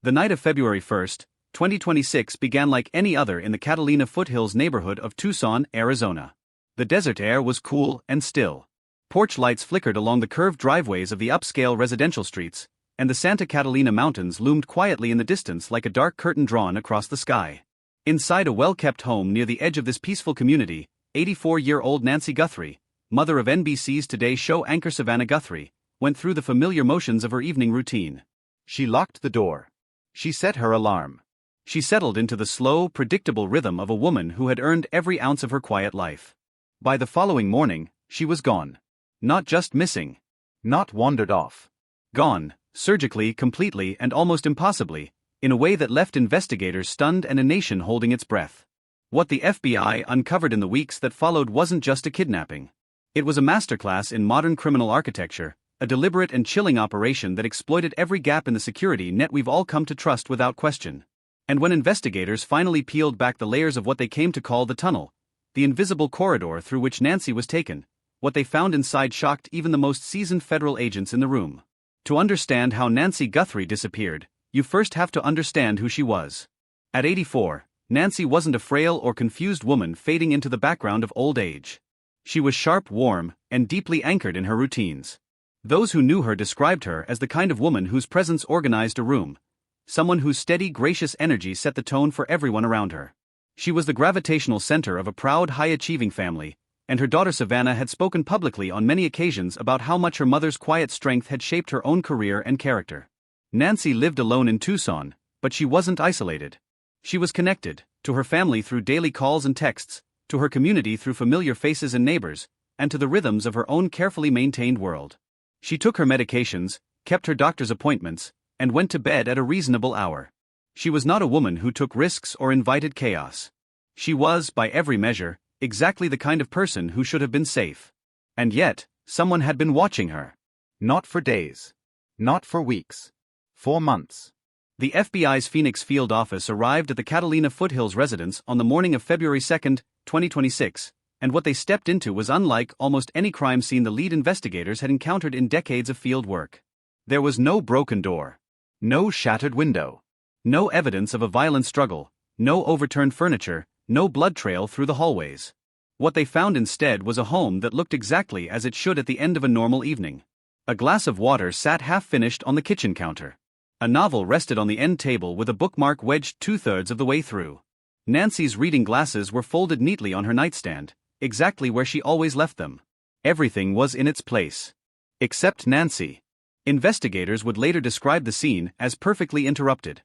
The night of February 1, 2026 began like any other in the Catalina foothills neighborhood of Tucson, Arizona. The desert air was cool and still. Porch lights flickered along the curved driveways of the upscale residential streets, and the Santa Catalina mountains loomed quietly in the distance like a dark curtain drawn across the sky. Inside a well-kept home near the edge of this peaceful community, 84-year-old Nancy Guthrie, mother of NBC's Today Show anchor Savannah Guthrie, went through the familiar motions of her evening routine. She locked the door. She set her alarm. She settled into the slow, predictable rhythm of a woman who had earned every ounce of her quiet life. By the following morning, she was gone. Not just missing. Not wandered off. Gone, surgically, completely, and almost impossibly, in a way that left investigators stunned and a nation holding its breath. What the FBI uncovered in the weeks that followed wasn't just a kidnapping. It was a masterclass in modern criminal architecture, a deliberate and chilling operation that exploited every gap in the security net we've all come to trust without question. And when investigators finally peeled back the layers of what they came to call the tunnel, the invisible corridor through which Nancy was taken, what they found inside shocked even the most seasoned federal agents in the room. To understand how Nancy Guthrie disappeared, you first have to understand who she was. At 84, Nancy wasn't a frail or confused woman fading into the background of old age. She was sharp, warm, and deeply anchored in her routines. Those who knew her described her as the kind of woman whose presence organized a room, someone whose steady, gracious energy set the tone for everyone around her. She was the gravitational center of a proud, high-achieving family, and her daughter Savannah had spoken publicly on many occasions about how much her mother's quiet strength had shaped her own career and character. Nancy lived alone in Tucson, but she wasn't isolated. She was connected, to her family through daily calls and texts, to her community through familiar faces and neighbors, and to the rhythms of her own carefully maintained world. She took her medications, kept her doctor's appointments, and went to bed at a reasonable hour. She was not a woman who took risks or invited chaos. She was, by every measure, exactly the kind of person who should have been safe. And yet, someone had been watching her. Not for days. Not for weeks. For months. The FBI's Phoenix field office arrived at the Catalina Foothills residence on the morning of February 2, 2026, and what they stepped into was unlike almost any crime scene the lead investigators had encountered in decades of field work. There was no broken door. No shattered window. No evidence of a violent struggle. No overturned furniture. No blood trail through the hallways. What they found instead was a home that looked exactly as it should at the end of a normal evening. A glass of water sat half-finished on the kitchen counter. A novel rested on the end table with a bookmark wedged 2/3 of the way through. Nancy's reading glasses were folded neatly on her nightstand, exactly where she always left them. Everything was in its place. Except Nancy. Investigators would later describe the scene as perfectly interrupted.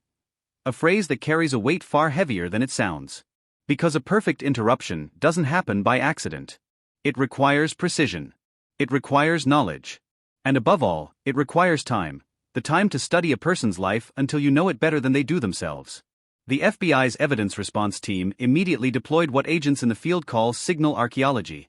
A phrase that carries a weight far heavier than it sounds. Because a perfect interruption doesn't happen by accident. It requires precision. It requires knowledge. And above all, it requires time. The time to study a person's life until you know it better than they do themselves. The FBI's evidence response team immediately deployed what agents in the field call signal archaeology,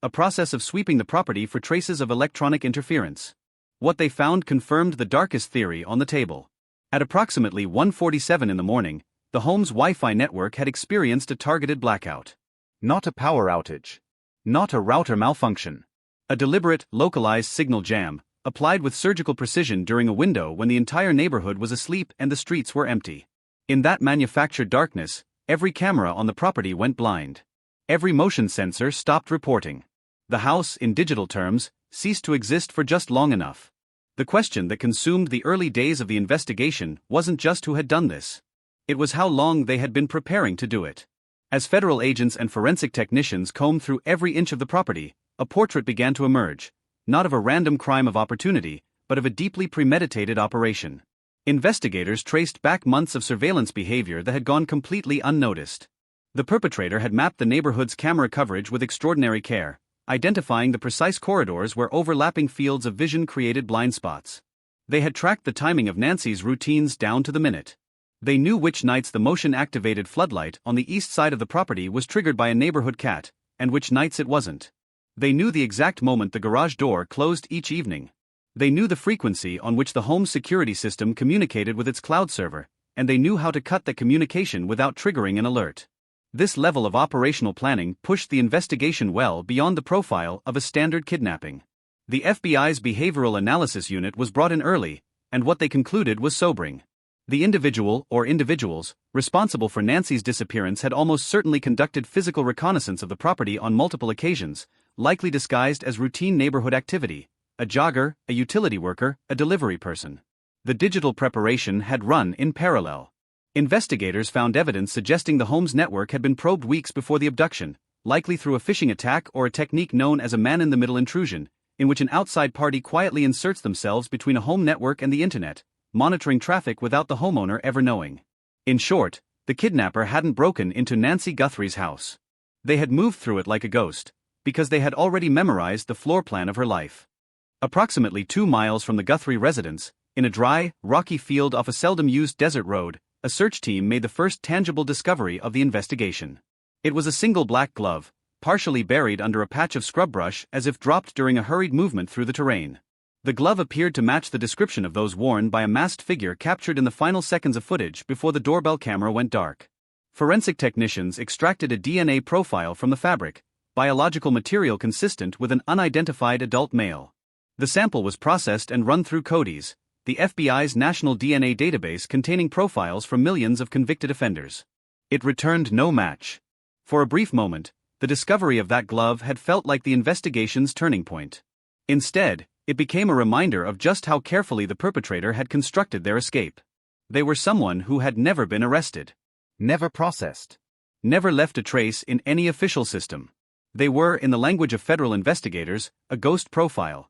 a process of sweeping the property for traces of electronic interference. What they found confirmed the darkest theory on the table. At approximately 1:47 in the morning, the home's Wi-Fi network had experienced a targeted blackout. Not a power outage. Not a router malfunction. A deliberate, localized signal jam, applied with surgical precision during a window when the entire neighborhood was asleep and the streets were empty. In that manufactured darkness, every camera on the property went blind. Every motion sensor stopped reporting. The house, in digital terms, ceased to exist for just long enough. The question that consumed the early days of the investigation wasn't just who had done this. It was how long they had been preparing to do it. As federal agents and forensic technicians combed through every inch of the property, a portrait began to emerge, not of a random crime of opportunity, but of a deeply premeditated operation. Investigators traced back months of surveillance behavior that had gone completely unnoticed. The perpetrator had mapped the neighborhood's camera coverage with extraordinary care, identifying the precise corridors where overlapping fields of vision created blind spots. They had tracked the timing of Nancy's routines down to the minute. They knew which nights the motion-activated floodlight on the east side of the property was triggered by a neighborhood cat, and which nights it wasn't. They knew the exact moment the garage door closed each evening. They knew the frequency on which the home's security system communicated with its cloud server, and they knew how to cut that communication without triggering an alert. This level of operational planning pushed the investigation well beyond the profile of a standard kidnapping. The FBI's Behavioral Analysis Unit was brought in early, and what they concluded was sobering. The individual or individuals responsible for Nancy's disappearance had almost certainly conducted physical reconnaissance of the property on multiple occasions, likely disguised as routine neighborhood activity: a jogger, a utility worker, a delivery person. The digital preparation had run in parallel. Investigators found evidence suggesting the home's network had been probed weeks before the abduction, likely through a phishing attack or a technique known as a man-in-the-middle intrusion, in which an outside party quietly inserts themselves between a home network and the internet, monitoring traffic without the homeowner ever knowing. In short, the kidnapper hadn't broken into Nancy Guthrie's house. They had moved through it like a ghost, because they had already memorized the floor plan of her life. Approximately 2 miles from the Guthrie residence, in a dry, rocky field off a seldom-used desert road, a search team made the first tangible discovery of the investigation. It was a single black glove, partially buried under a patch of scrub brush as if dropped during a hurried movement through the terrain. The glove appeared to match the description of those worn by a masked figure captured in the final seconds of footage before the doorbell camera went dark. Forensic technicians extracted a DNA profile from the fabric, biological material consistent with an unidentified adult male. The sample was processed and run through CODIS, the FBI's national DNA database containing profiles from millions of convicted offenders. It returned no match. For a brief moment, the discovery of that glove had felt like the investigation's turning point. Instead, it became a reminder of just how carefully the perpetrator had constructed their escape. They were someone who had never been arrested, never processed, never left a trace in any official system. They were, in the language of federal investigators, a ghost profile.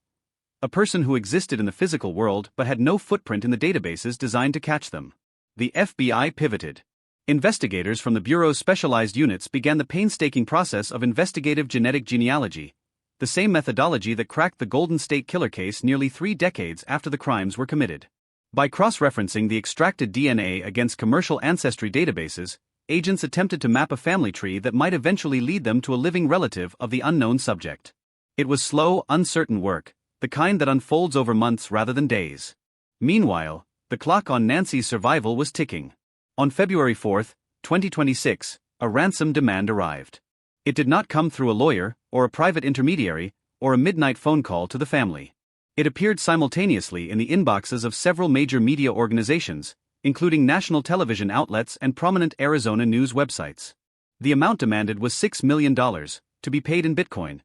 A person who existed in the physical world but had no footprint in the databases designed to catch them. The FBI pivoted. Investigators from the Bureau's specialized units began the painstaking process of investigative genetic genealogy, the same methodology that cracked the Golden State Killer case nearly 3 decades after the crimes were committed. By cross-referencing the extracted DNA against commercial ancestry databases, agents attempted to map a family tree that might eventually lead them to a living relative of the unknown subject. It was slow, uncertain work, the kind that unfolds over months rather than days. Meanwhile, the clock on Nancy's survival was ticking. On February 4, 2026, a ransom demand arrived. It did not come through a lawyer, or a private intermediary, or a midnight phone call to the family. It appeared simultaneously in the inboxes of several major media organizations, including national television outlets and prominent Arizona news websites. The amount demanded was $6 million, to be paid in Bitcoin,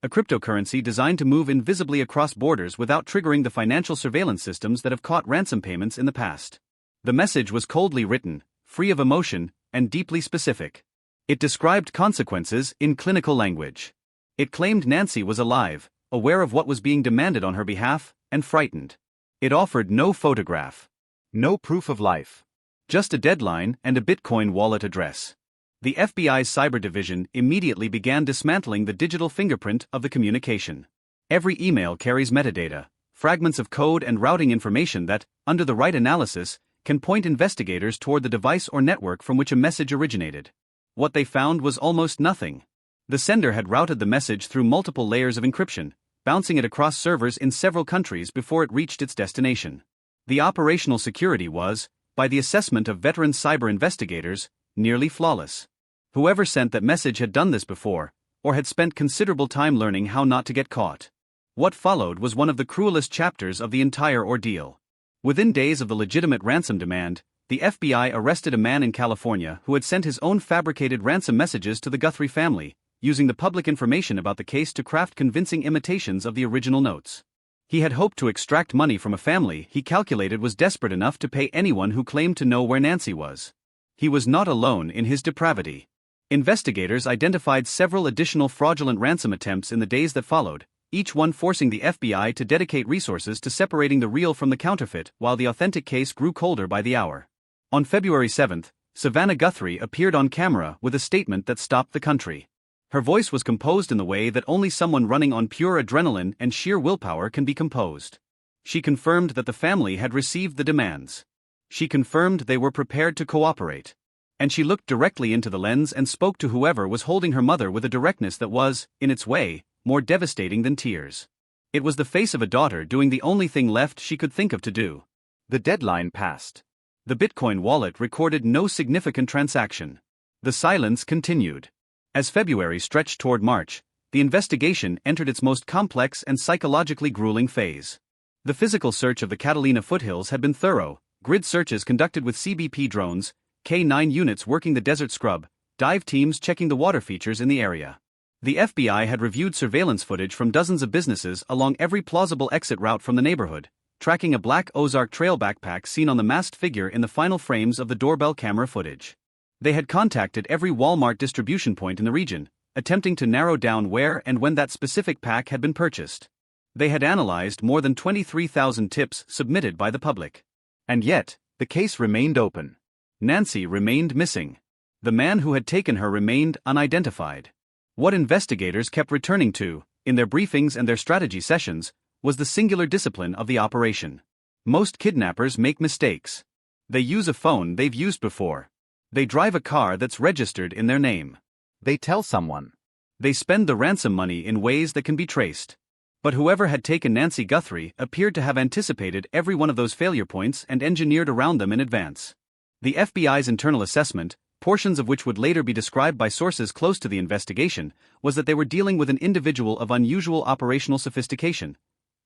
a cryptocurrency designed to move invisibly across borders without triggering the financial surveillance systems that have caught ransom payments in the past. The message was coldly written, free of emotion, and deeply specific. It described consequences in clinical language. It claimed Nancy was alive, aware of what was being demanded on her behalf, and frightened. It offered no photograph, no proof of life, just a deadline and a Bitcoin wallet address. The FBI's cyber division immediately began dismantling the digital fingerprint of the communication. Every email carries metadata, fragments of code and routing information that, under the right analysis, can point investigators toward the device or network from which a message originated. What they found was almost nothing. The sender had routed the message through multiple layers of encryption, bouncing it across servers in several countries before it reached its destination. The operational security was, by the assessment of veteran cyber investigators, nearly flawless. Whoever sent that message had done this before, or had spent considerable time learning how not to get caught. What followed was one of the cruelest chapters of the entire ordeal. Within days of the legitimate ransom demand, the FBI arrested a man in California who had sent his own fabricated ransom messages to the Guthrie family, using the public information about the case to craft convincing imitations of the original notes. He had hoped to extract money from a family he calculated was desperate enough to pay anyone who claimed to know where Nancy was. He was not alone in his depravity. Investigators identified several additional fraudulent ransom attempts in the days that followed, each one forcing the FBI to dedicate resources to separating the real from the counterfeit while the authentic case grew colder by the hour. On February 7, Savannah Guthrie appeared on camera with a statement that stopped the country. Her voice was composed in the way that only someone running on pure adrenaline and sheer willpower can be composed. She confirmed that the family had received the demands. She confirmed they were prepared to cooperate. And she looked directly into the lens and spoke to whoever was holding her mother with a directness that was, in its way, more devastating than tears. It was the face of a daughter doing the only thing left she could think of to do. The deadline passed. The Bitcoin wallet recorded no significant transaction. The silence continued. As February stretched toward March, the investigation entered its most complex and psychologically grueling phase. The physical search of the Catalina foothills had been thorough, Grid searches conducted with CBP drones, K-9 units working the desert scrub, dive teams checking the water features in the area. The FBI had reviewed surveillance footage from dozens of businesses along every plausible exit route from the neighborhood, tracking a black Ozark Trail backpack seen on the masked figure in the final frames of the doorbell camera footage. They had contacted every Walmart distribution point in the region, attempting to narrow down where and when that specific pack had been purchased. They had analyzed more than 23,000 tips submitted by the public. And yet, the case remained open. Nancy remained missing. The man who had taken her remained unidentified. What investigators kept returning to, in their briefings and their strategy sessions, was the singular discipline of the operation. Most kidnappers make mistakes. They use a phone they've used before. They drive a car that's registered in their name. They tell someone. They spend the ransom money in ways that can be traced. But whoever had taken Nancy Guthrie appeared to have anticipated every one of those failure points and engineered around them in advance. The FBI's internal assessment, portions of which would later be described by sources close to the investigation, was that they were dealing with an individual of unusual operational sophistication.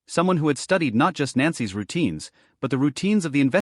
Someone who had studied not just Nancy's routines, but the routines of the